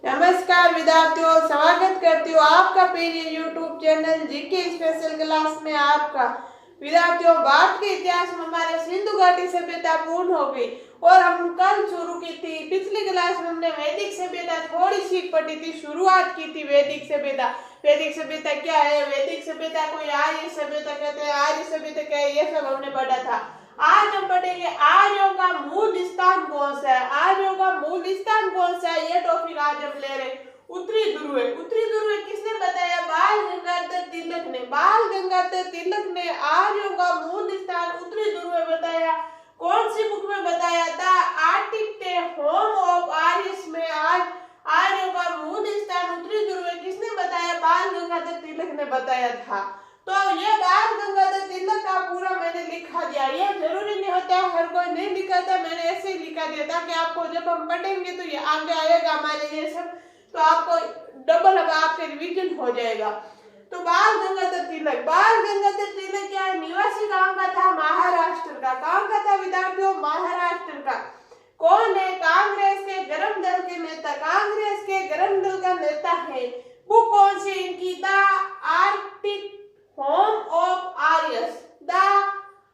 नमस्कार विद्यार्थियों, स्वागत करती हूँ आपका प्रिय YouTube channel GK special class में। आपका विद्यार्थियों, भारत के इतिहास में हमारे सिंधु घाटी सभ्यता पूर्ण हो गई और हम कल शुरू की थी। पिछली क्लास में हमने वैदिक सभ्यता थोड़ी सी पढ़ी थी, शुरुआत की थी वैदिक सभ्यता। वैदिक सभ्यता क्या है, वैदिक सभ्यता को आर्य सभ्यता कहते हैं, आर्य सभ्यता क्या है, ये सब हमने पढ़ा था। आज हम पढ़ेंगे आर्यों का मूल स्थान कौन सा है। आर्यों का मूल स्थान कौन सा है, ये टॉपिक आज हम ले रहे हैं। उत्तरी ध्रुव। उत्तरी ध्रुव किसने बताया? बाल गंगाधर तिलक ने। बाल गंगाधर तिलक ने आर्यों का मूल स्थान उत्तरी ध्रुव में बताया। कौन सी बुक में बताया? द आर्टिक होम ऑफ आर्यस में आज आर्यों का मूल स्थान उत्तरी ध्रुव में किसने बताया? बाल गंगाधर तिलक ने बताया था। तो ये बाल गंगाधर तिलक का पूरा मैंने लिखा दिया। ये जरूरी नहीं होता हर कोई नहीं लिखाता, मैंने ऐसे ही लिखा दिया ताकि आपको जब हम पढ़ेंगे तो ये आगे आएगा हमारे ये सब, तो आपको डबल आपके रिवीजन हो जाएगा। तो बाल गंगाधर तिलक, बाल गंगाधर तिलक क्या है? निवासी कहाँ का था? महाराष्ट्र का। कहाँ का था विद्यार्थियों? महाराष्ट्र का। कौन है? कांग्रेस के गर्म दल के नेता। कांग्रेस के गर्म दल का नेता है। बुक कौन सी इनकी? The Arctic home of Aryas. The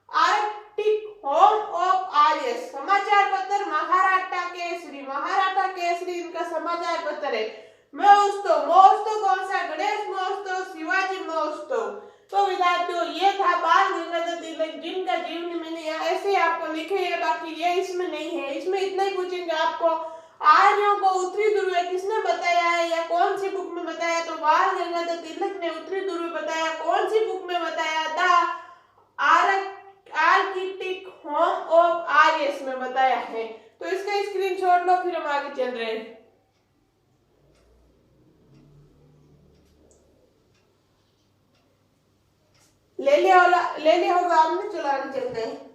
Arctic home of Aryas. समाचार पत्र महाराष्ट्र केसरी। महाराष्ट्र केसरी इनका समाचार पत्र है। महोत्सव, महोत्सव कौन सा? गणेश महोत्सव, शिवाजी महोत्सव। तो विद्यार्थियों, ये था बाल गंगाधर तिलक, जिनका जीवनी मैंने यहाँ ऐसे आपको लिखे है, बाकी ये इसमें नहीं है। इसमें इतना ही पूछेंगे आपको, आर्यों को उत्तरी ध्रुव किसने बताया है या कौन सी बुक में बताया? तो बाल गंगाधर तिलक ने उत्तरी ध्रुव बताया। कौन सी बुक में बताया? द आर्किटिक होम ऑफ आर्यस में बताया है। तो इसका स्क्रीनशॉट लो, फिर हम आगे चल रहे हैं। ले लिया होगा आपने, चलो आगे चलते हैं।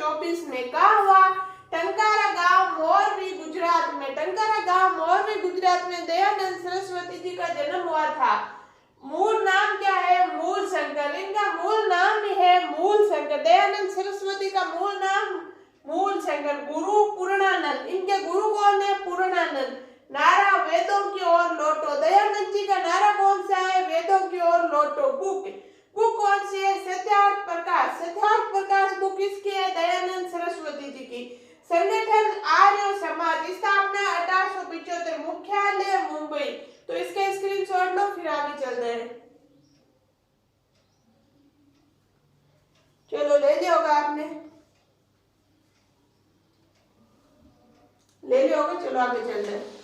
2024 में कहाँ हुआ? टंकारा गांव मोरबी गुजरात में। टंकारा गांव मोरबी गुजरात में दयानंद सरस्वती जी का जन्म हुआ था। मूल नाम क्या है? मूल शंकर। इनका मूल नाम भी है मूल शंकर। दयानंद सरस्वती का मूल नाम मूल शंकर। गुरु पूर्णानंद। इनके गुरु कौन है? पूर्णानंद। नारा वेदों की ओर लौटो। दयानंद जी का नारा कौन सा है? वेदों की ओर लौटो। बुक कौन सी है? सत्यार्थ प्रकाश। सत्यार्थ प्रकाश बुक किसकी है? दयानंद सरस्वती जी की। संगठन आर्य समाज। स्थापना 1875। मुख्यालय मुंबई। तो इसका स्क्रीनशॉट लो, फिर आगे चल रहे हैं। चलो ले लिया होगा आपने, ले लिया होगा। चलो आगे चल रहे हैं।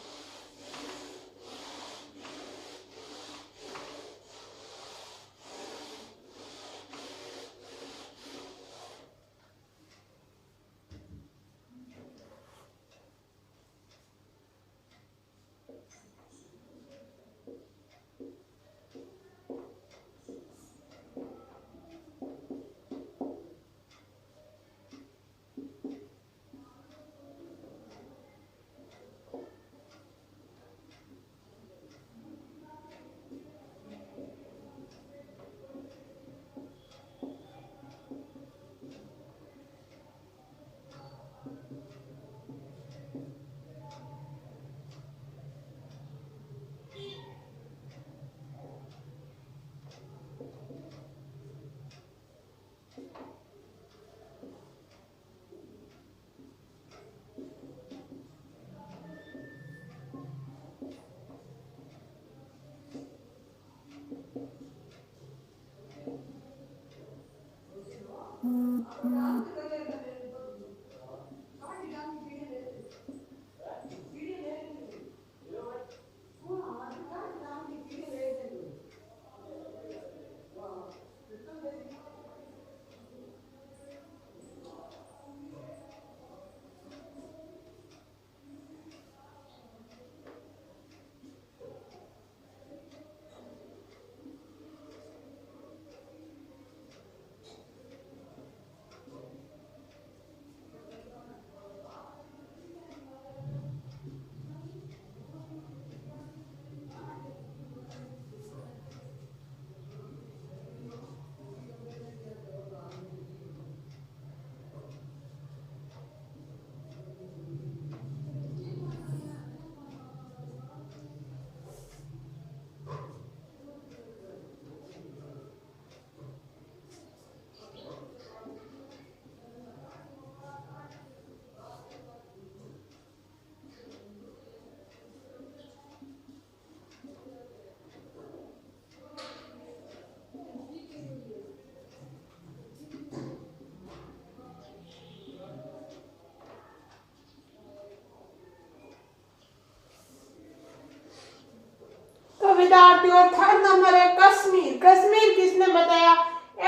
विद्यार्थियों थर्ड नंबर है कश्मीर। कश्मीर किसने बताया?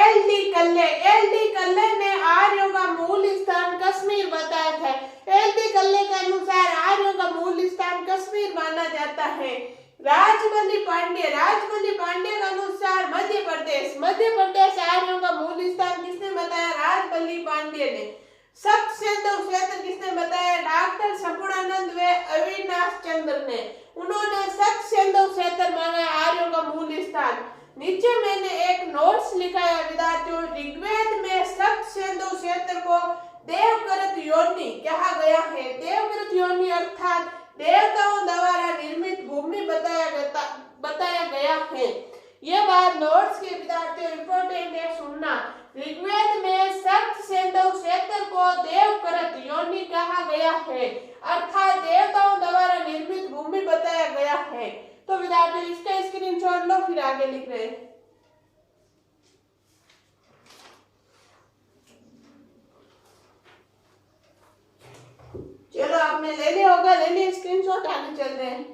एल.डी. कल्ले। एल.डी. कल्ले ने आर्यों का मूल स्थान कश्मीर बताया था। एल.डी. कल्ले के अनुसार आर्यों का मूल स्थान कश्मीर माना जाता है। राजबली पांडे। राजबली पांडे के अनुसार मध्य प्रदेश। मध्य प्रदेश आर्यों का मूल स्थान किसने बताया? राजबली पांडे ने। सप्त सिंधु क्षेत्र किसने बताया? डॉक्टर संपूर्णानंद व अविनाश चंद्र ने। उन्होंने सप्त सिंधु क्षेत्र माना आर्यों का मूल स्थान। नीचे मैंने एक नोट्स लिखा है विद्यार्थियों। ऋग्वेद में सप्त सिंधु क्षेत्र को देवकृत योनि कहा गया है। देवकृत योनि अर्थात देवताओं द्वारा निर्मित भूमि बताया गया है। यह बात नोट्स के विद्यार्थियों इंपॉर्टेंट है, सुनना। ऋग्वेद में सप्त सिंधु क्षेत्र को देवकृत योनि कहा गया है, अर्थात देवताओं द्वारा निर्मित भूमि बताया गया है। तो विद्यार्थियों इसका स्क्रीनशॉट लो, फिर आगे लिख रहे हैं। चलो आपने ले लिया होगा, ले लिया स्क्रीनशॉट, आगे चल रहे हैं।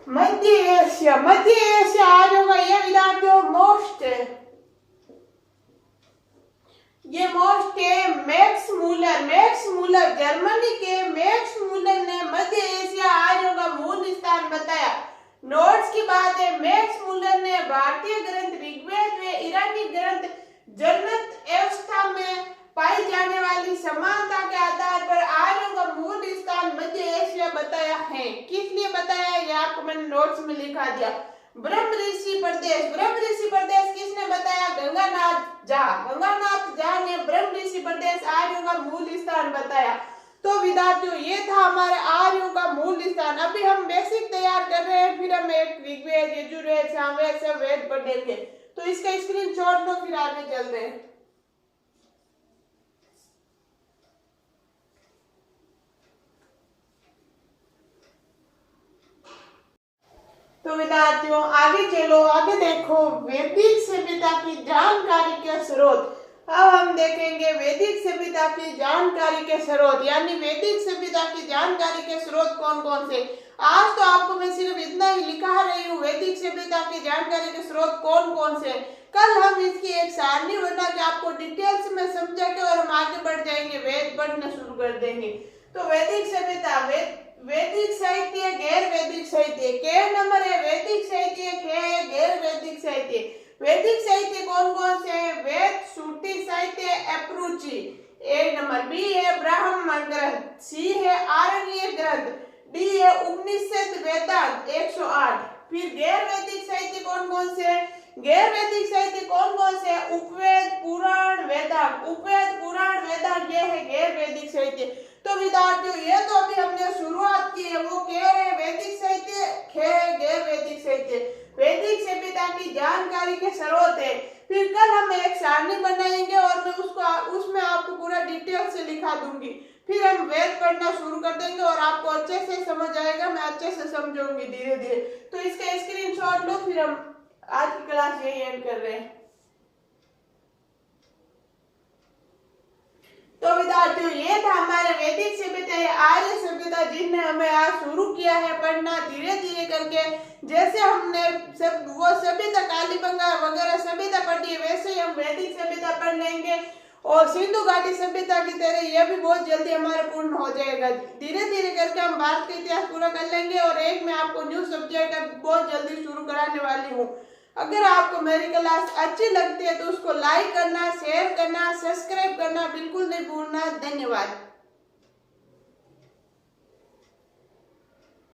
मध्य एशिया, मध्य एशिया आज होगा ये विद्यार्थियों मोस्ट है, ये मोस्ट है Max Muller. Max Muller, Germany के मैक्स मूलर ने मध्य एशिया आर्यों का मूल स्थान बताया। नोट्स की बात है, मैक्स मूलर ने भारतीय ग्रंथ ऋग्वेद व ईरानी ग्रंथ जन्नत अवस्था में पाई जाने वाली समानता के आधार पर आर्यों का मूल स्थान मध्य एशिया बताया है। किस लिए बताया है, ये आपको मैंने नोट्स में लिखा दिया। ब्रह्म ऋषि प्रदेश, ब्रह्म ऋषि प्रदेश किसने बताया, गंगानाथ झा। गंगानाथ झा ने ब्रह्म ऋषि प्रदेश आर्यों का मूल स्थान बताया। तो विद्यार्थियों ये था हमारे आर्यों का मूल स्थान। अभी हम बेसिक तैयार कर रहे हैं, फिर हम एक ऋग्वेद, यजुर्वेद, सामवेद सब वेद पढ़ेंगे। तो इसका स्क्रीनशॉट लो, फिर आगे चलते हैं। तो विद्यार्थियों आगे चलो, आगे देखो वैदिक सभ्यता की जानकारी के स्रोत। अब हम देखेंगे वैदिक सभ्यता की जानकारी के स्रोत, यानी वैदिक सभ्यता की जानकारी के स्रोत कौन कौन से। आज तो आपको मैं सिर्फ इतना ही लिखा रही हूँ, वैदिक सभ्यता की जानकारी के स्रोत कौन कौन से। कल हम इसकी एक सारणी बना के आपको डिटेल्स में समझा के और हम आगे बढ़ जाएंगे, वेद पढ़ना शुरू कर देंगे। तो वैदिक सभ्यता, वैदिक साहित्य, गैर वैदिक साहित्य। के नंबर है वैदिक साहित्य, के है गैर वैदिक साहित्य। वैदिक साहित्य कौन कौन से हैं, वेद, श्रुति साहित्य, अपरुचि एक नंबर। बी है ब्राह्मण ग्रंथ, सी है आरण्य ग्रंथ, डी है उपनिषद वेदांत 108। फिर गैर वैदिक साहित्य कौन कौन से, गैर वैदिक साहित्य कौन कौन से, उपवेद, पुराण, वेदांत। उपवेद, पुराण, वेदांत ये है गैर वैदिक साहित्य। तो विद्यार्थियों ये तो अभी हमने शुरुआत की है, वो क्या है वैदिक साहित्य, खे है गैर वैदिक साहित्य। वैदिक सभ्यता की जानकारी के स्रोत है। फिर कल हम एक सारणी बनाएंगे और मैं उसमें आपको पूरा डिटेल से लिखा दूंगी। फिर हम वेद पढ़ना शुरू कर देंगे और आपको अच्छे से समझ आएगा, मैं अच्छे से समझाऊंगी धीरे धीरे। तो इसका स्क्रीनशॉट लो, फिर हम आज की क्लास यही एंड कर रहे हैं। तो विद्यार्थियों ये था हमारे वैदिक सभ्यता, आर्य सभ्यता, जिनने हमें आज शुरू किया है पढ़ना धीरे धीरे करके। जैसे हमने सब वो सभ्यता कालीबंगा वगैरह सभ्यता पढ़ी है, वैसे ही हम वैदिक सभ्यता पढ़ लेंगे। और सिंधु घाटी सभ्यता की तरह यह भी बहुत जल्दी हमारा पूर्ण हो जाएगा। धीरे धीरे करके हम भारत का इतिहास पूरा कर लेंगे। और एक मैं आपको न्यू सब्जेक्ट बहुत जल्दी शुरू कराने वाली हूँ। अगर आपको मेरी क्लास अच्छी लगती है तो उसको लाइक करना, शेयर करना, सब्सक्राइब करना बिल्कुल नहीं भूलना। धन्यवाद।